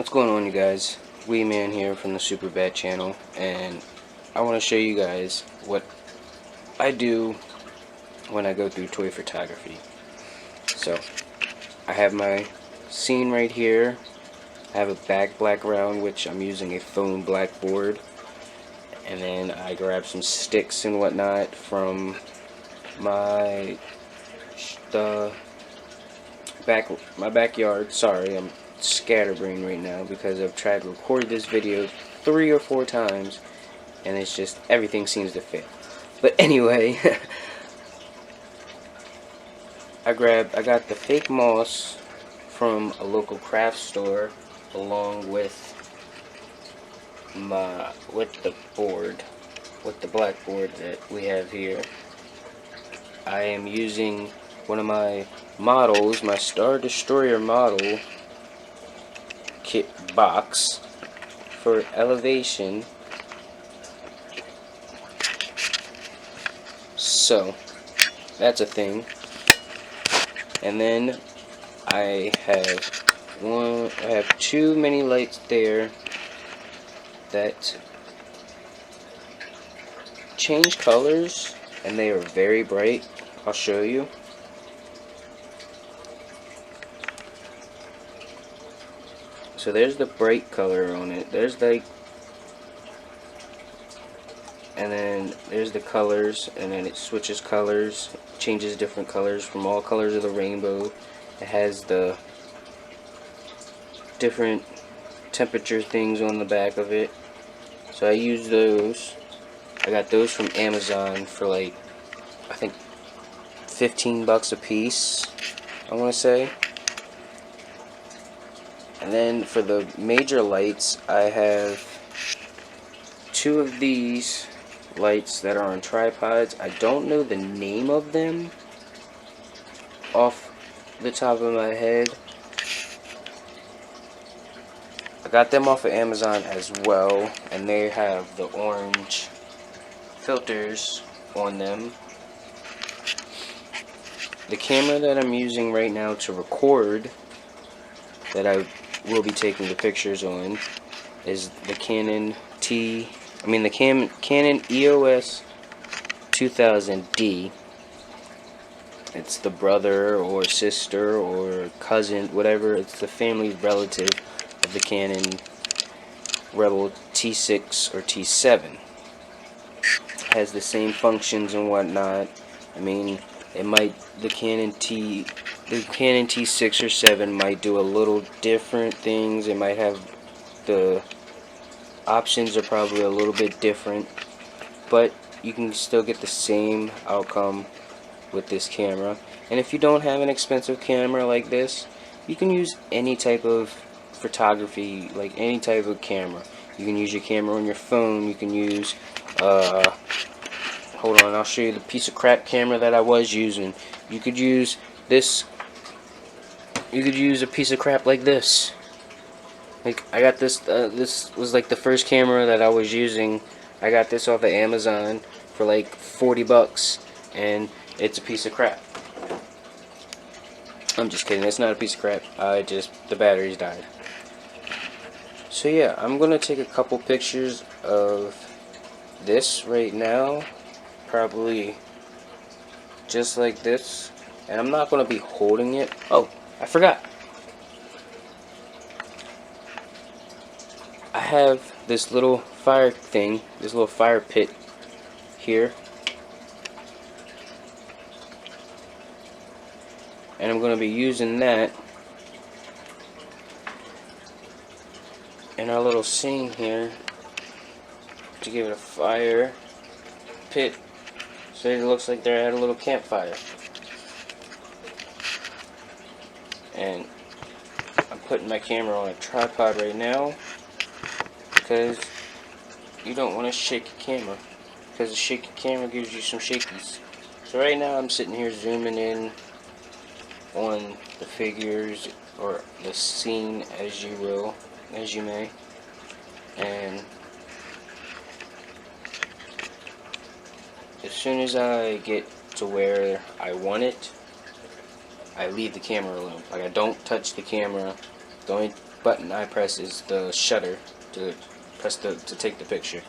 What's going on, you guys? Wee Man here from the Super Bad channel, and I want to show you guys what I do when I go through toy photography. So, I have my scene right here. I have a background, which I'm using a foam blackboard, and then I grab some sticks and whatnot from my my backyard. Sorry, I'm scatterbrained right now because I've tried to record this video 3 or 4 times and it's just everything seems to fit. But anyway, I got the fake moss from a local craft store along with the blackboard that we have here. I am using one of my models, my Star Destroyer model kit box for elevation. So that's a thing. And then I have two mini lights there that change colors, and they are very bright. I'll show you. So there's the bright color on it. And then there's the colors, and then it switches colors, changes different colors from all colors of the rainbow. It has the different temperature things on the back of it. So I use those. I got those from Amazon for like, I think $15 a piece, I want to say. And then for the major lights, I have two of these lights that are on tripods. I don't know the name of them off the top of my head. I got them off of Amazon as well, and they have the orange filters on them. The camera that I'm using right now to record, that I will be taking the pictures on, is the Canon EOS 2000D. It's the brother or sister or cousin, whatever. It's the family relative of the Canon Rebel T6 or T7. It has the same functions and whatnot. I mean, the Canon T6 or 7 might do a little different things. It might have the options are probably a little bit different, but you can still get the same outcome with this camera. And if you don't have an expensive camera like this, you can use any type of photography, like any type of camera. You can use your camera on your phone. You can use hold on, I'll show you the piece of crap camera that I was using. You could use this. You could use a piece of crap like this. Like, I got this, this was like the first camera that I was using. I got this off of Amazon for like $40, and it's a piece of crap. I'm just kidding, it's not a piece of crap. The batteries died. So yeah, I'm gonna take a couple pictures of this right now, probably just like this, and I'm not gonna be holding it. Oh, I forgot. I have this little fire thing, this little fire pit here, and I'm going to be using that in our little scene here to give it a fire pit so it looks like they're at a little campfire. And I'm putting my camera on a tripod right now because you don't want to shake your camera, because a shaky camera gives you some shakies. So right now I'm sitting here zooming in on the figures, or the scene, as you may, and as soon as I get to where I want it, I leave the camera alone. Like, I don't touch the camera. The only button I press is the shutter to take the picture.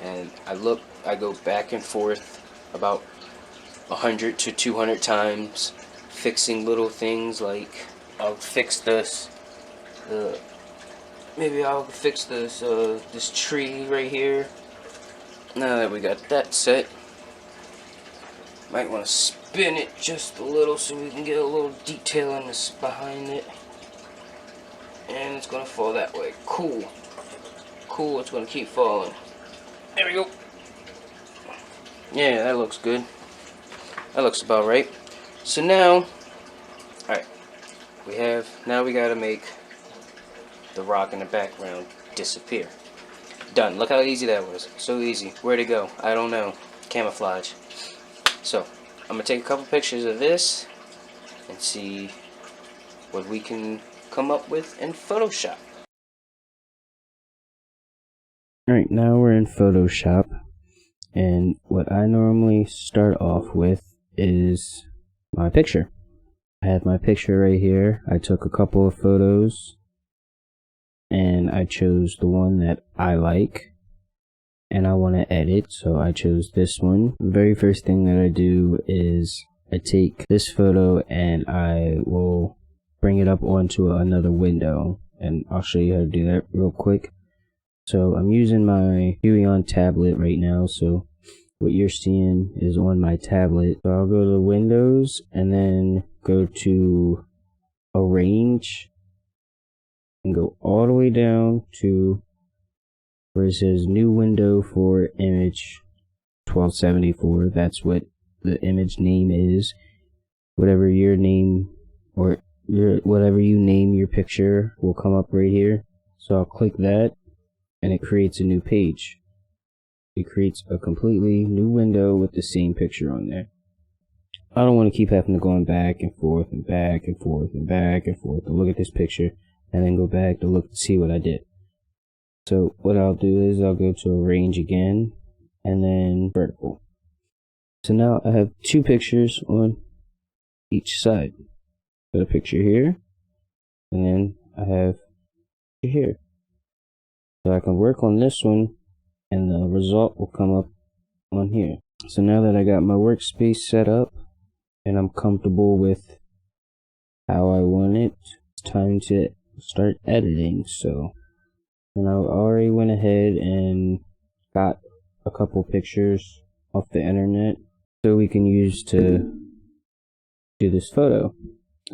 And I go back and forth about 100 to 200 times, fixing little things like I'll fix this. Maybe I'll fix this tree right here. Now that we got that set, might want to spin it just a little so we can get a little detail on this behind it. And it's gonna fall that way. Cool. Cool, it's gonna keep falling. There we go. Yeah, that looks good. That looks about right. So now, alright, now we gotta make the rock in the background disappear. Done. Look how easy that was. So easy. Where'd it go? I don't know. Camouflage. So, I'm gonna take a couple pictures of this and see what we can come up with in Photoshop. Alright, now we're in Photoshop, and what I normally start off with is my picture. I have my picture right here. I took a couple of photos and I chose the one that I like and I want to edit, so I chose this one. The very first thing that I do is I take this photo and I will bring it up onto another window, and I'll show you how to do that real quick. So I'm using my Huion tablet right now, so what you're seeing is on my tablet. So I'll go to Windows and then go to Arrange and go all the way down to where it says New Window for Image 1274. That's what the image name is. Whatever your name or whatever you name your picture will come up right here. So I'll click that and it creates a new page. It creates a completely new window with the same picture on there. I don't want to keep having to go back and forth and back and forth and back and forth to look at this picture and then go back to look to see what I did. So what I'll do is I'll go to Arrange again and then Vertical. So now I have two pictures on each side. Got a picture here and then I have a picture here. So I can work on this one and the result will come up on here. So now that I got my workspace set up and I'm comfortable with how I want it, it's time to start editing. So, and I already went ahead and got a couple pictures off the internet so we can use to do this photo.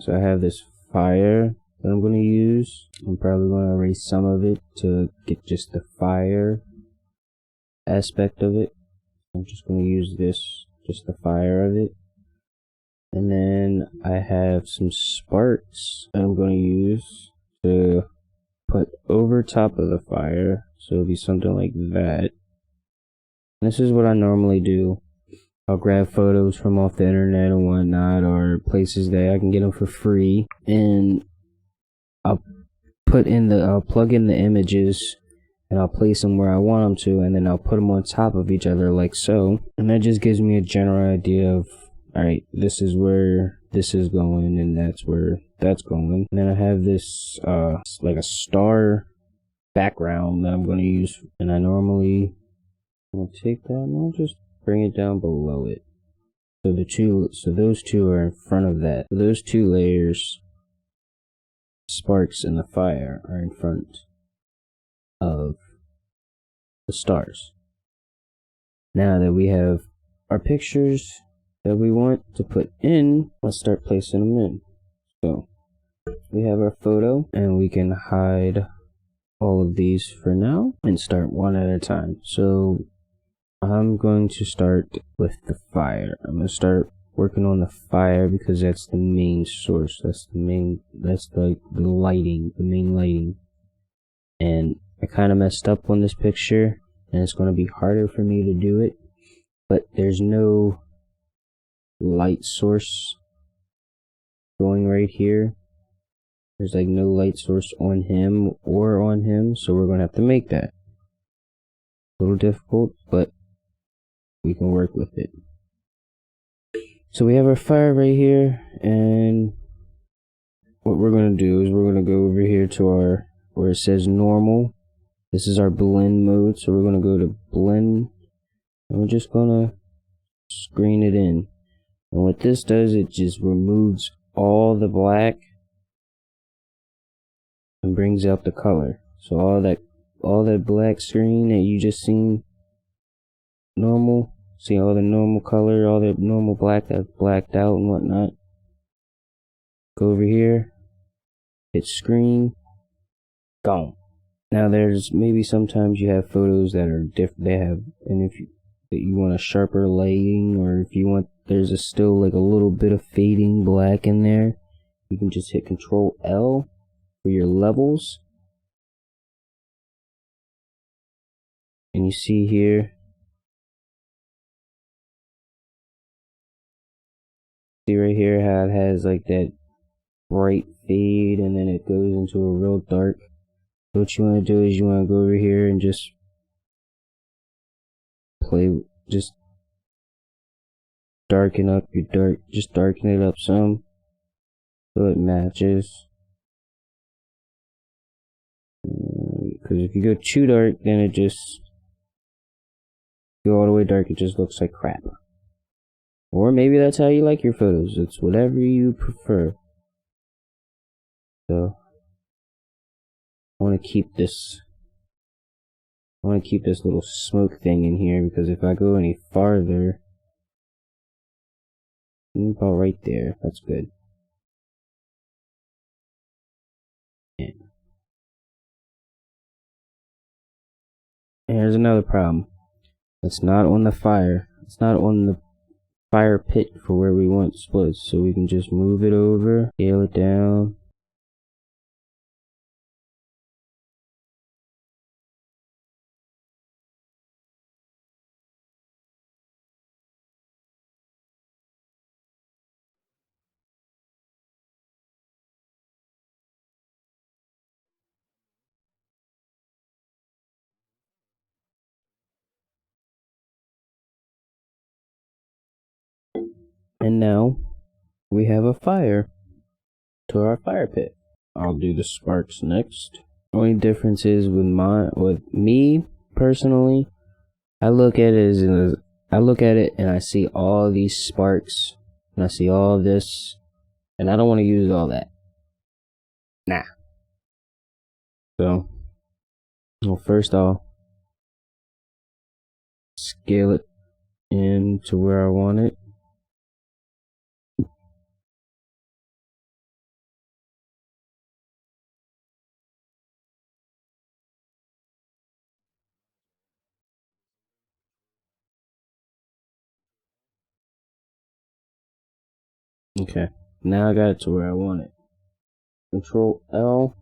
So I have this fire that I'm going to use. I'm probably going to erase some of it to get just the fire aspect of it. I'm just going to use this, just the fire of it. And then I have some sparks that I'm going to use to put over top of the fire. So it'll be something like that. And this is what I normally do. I'll grab photos from off the internet and whatnot, or places that I can get them for free, and I'll plug in the images and I'll place them where I want them to, and then I'll put them on top of each other like so, and that just gives me a general idea of, alright, this is where this is going and that's where that's going. And then I have this like a star background that I'm going to use, and I normally will take that and I'll just bring it down below it. So those two are in front of that. So those two layers, sparks and the fire, are in front of the stars. Now that we have our pictures that we want to put in, let's start placing them in. So we have our photo and we can hide all of these for now and start one at a time. So I'm going to start with the fire. I'm going to start working on the fire because that's the main source. That's like the lighting, the main lighting. And I kind of messed up on this picture and it's going to be harder for me to do it, but there's no light source going right here. There's like no light source on him or on him, so we're going to have to make that. A little difficult, but we can work with it. So we have our fire right here, and what we're going to do is we're going to go over here to our where it says normal. This is our blend mode, so we're going to go to blend, and we're just going to screen it in. And what this does, it just removes all the black and brings out the color. So all that black screen that you just seen normal, see all the normal color, all the normal black that's blacked out and whatnot. Go over here, hit screen, gone. Now there's maybe sometimes you have photos that are different. They have, and if you want a sharper lighting, or if you want there's still like a little bit of fading black in there, you can just hit Control L for your levels. And you see here, see right here how it has like that bright fade and then it goes into a real dark. So what you want to do is you want to go over here and just darken up your just darken it up some so it matches. Because if you go too dark, then it just go all the way dark, it just looks like crap. Or maybe that's how you like your photos. It's whatever you prefer. So I want to keep this little smoke thing in here, because if I go any farther, about right there, that's good. And here's another problem. It's not on the fire. It's not on the fire pit for where we want splits. So we can just move it over, scale it down. And now we have a fire to our fire pit. I'll do the sparks next. Only difference is with me personally, I look at it and I see all these sparks and I see all this, and I don't want to use all that. Nah. So, well, first I'll scale it in to where I want it. Okay, now I got it to where I want it. Control L.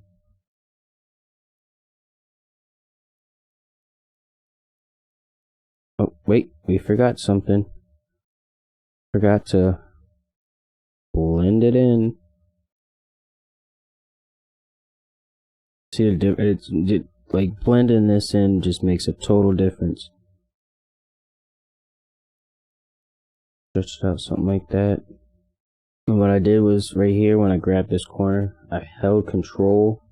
Oh, wait, we forgot something. Forgot to blend it in. See the difference? Like blending this in just makes a total difference. Stretch it out something like that. And what I did was right here when I grabbed this corner, I held Control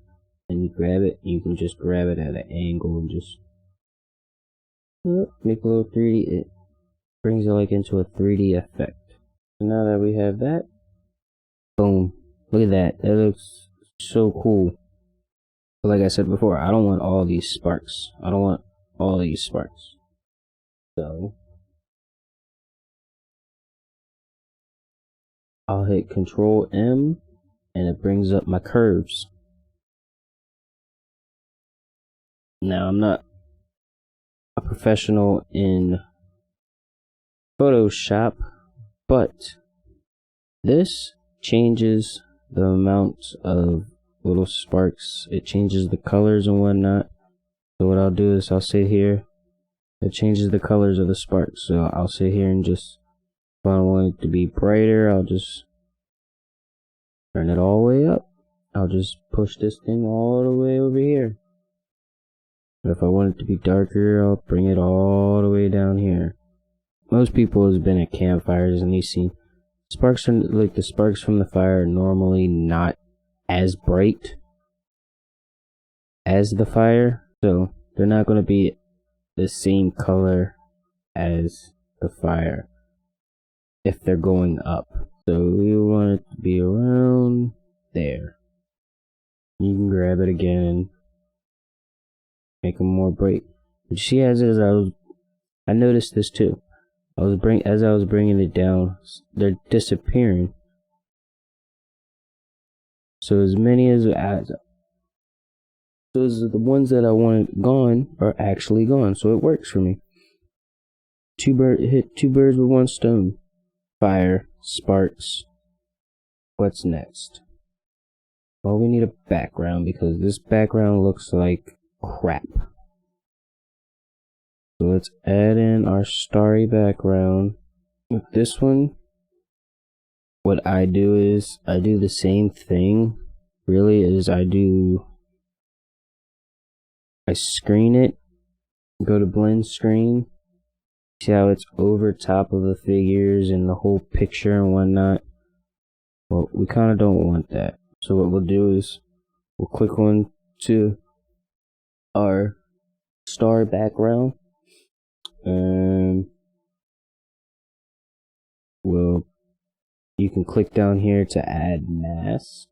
and you grab it. You can just grab it at an angle and just make a little 3D. It brings it like into a 3D effect. So now that we have that, boom! Look at that. That looks so cool. But like I said before, I don't want all these sparks. I don't want all these sparks. So I'll hit Control M and it brings up my curves. Now I'm not a professional in Photoshop, but this changes the amount of little sparks. It changes the colors and whatnot. So what I'll do is I'll sit here. It changes the colors of the sparks. So I'll sit here and just, if I want it to be brighter, I'll just turn it all the way up. I'll just push this thing all the way over here. But if I want it to be darker, I'll bring it all the way down here. Most people have been at campfires and you see sparks from, like the sparks from the fire are normally not as bright. as the fire, so they're not going to be the same color as the fire if they're going up. So we want it to be around there. You can grab it again and make them more bright. But you see, as I noticed this too. As I was bringing it down, they're disappearing. So as many as those are the ones that I wanted gone are actually gone. So it works for me. Hit two birds with one stone. Fire, sparks. What's next? Well, we need a background because this background looks like crap. So let's add in our starry background. With this one, what I do is I do the same thing. Really, is I screen it, go to blend screen. See how it's over top of the figures and the whole picture and whatnot? Well, we kind of don't want that. So what we'll do is we'll click on to our star background. And you can click down here to add mask.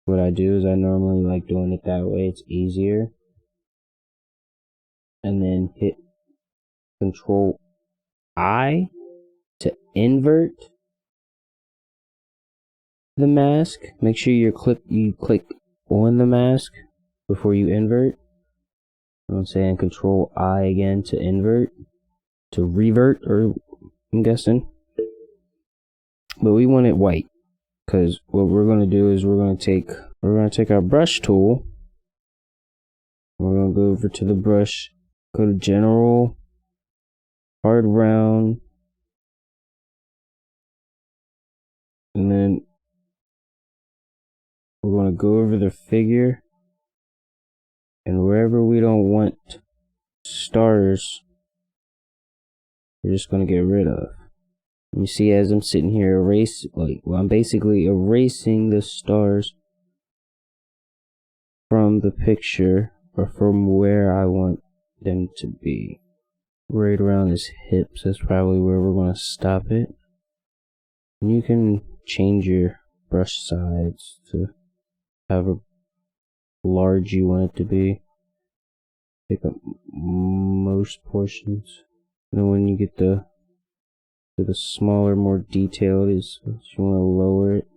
What I do is I normally like doing it that way, it's easier. And then hit Control I to invert the mask. Make sure you click on the mask before you invert. I'm saying Control I again to invert, to revert, or I'm guessing. But we want it white, because what we're going to do is we're going to take our brush tool. We're going to go over to the brush, go to General, Hard Round, and then we're going to go over the figure, and wherever we don't want stars, we're just going to get rid of. You see, as I'm sitting here I'm basically erasing the stars from the picture, or from where I want them to be. Right around his hips, that's probably where we're going to stop it. And you can change your brush size to however large you want it to be. Pick up most portions. And then when you get to the smaller, more detailed, is you want to lower it.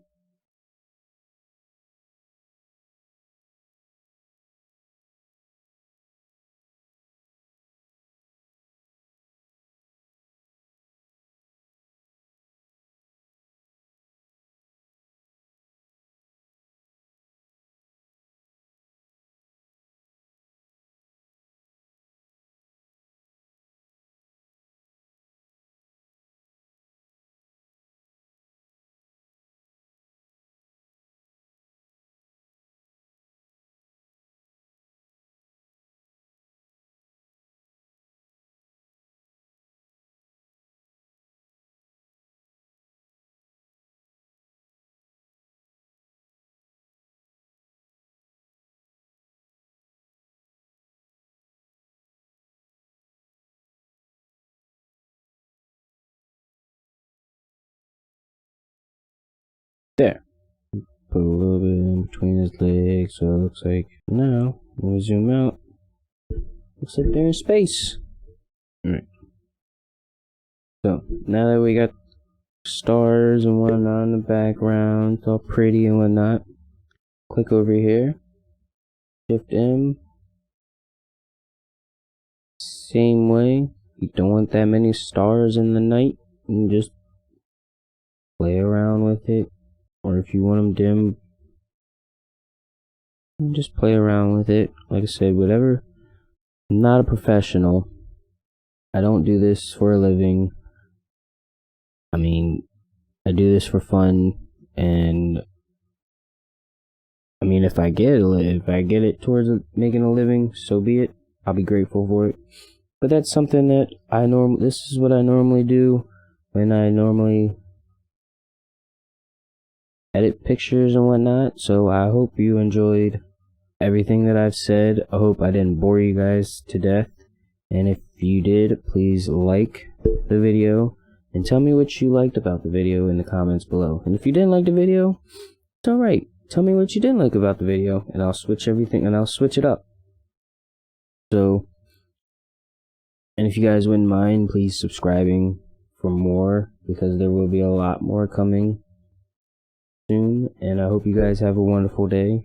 There. Put a little bit in between his legs, so it looks like now, when we zoom out, looks like they're in space. Alright. So, now that we got stars and whatnot in the background, it's all pretty and whatnot, click over here, Shift M, same way. You don't want that many stars in the night, you can just play around with it. Or if you want them dim, just play around with it. Like I said, whatever. I'm not a professional. I don't do this for a living. I mean, I do this for fun, and I mean, if I get it towards making a living, so be it. I'll be grateful for it. But that's something that this is what I normally do when I normally edit pictures and whatnot. So I hope you enjoyed everything that I've said. I hope I didn't bore you guys to death. And if you did, please like the video and tell me what you liked about the video in the comments below. And if you didn't like the video, it's alright. Tell me what you didn't like about the video, and I'll switch everything, and I'll switch it up. So, and if you guys wouldn't mind, please subscribing for more, because there will be a lot more coming soon. And I hope you guys have a wonderful day.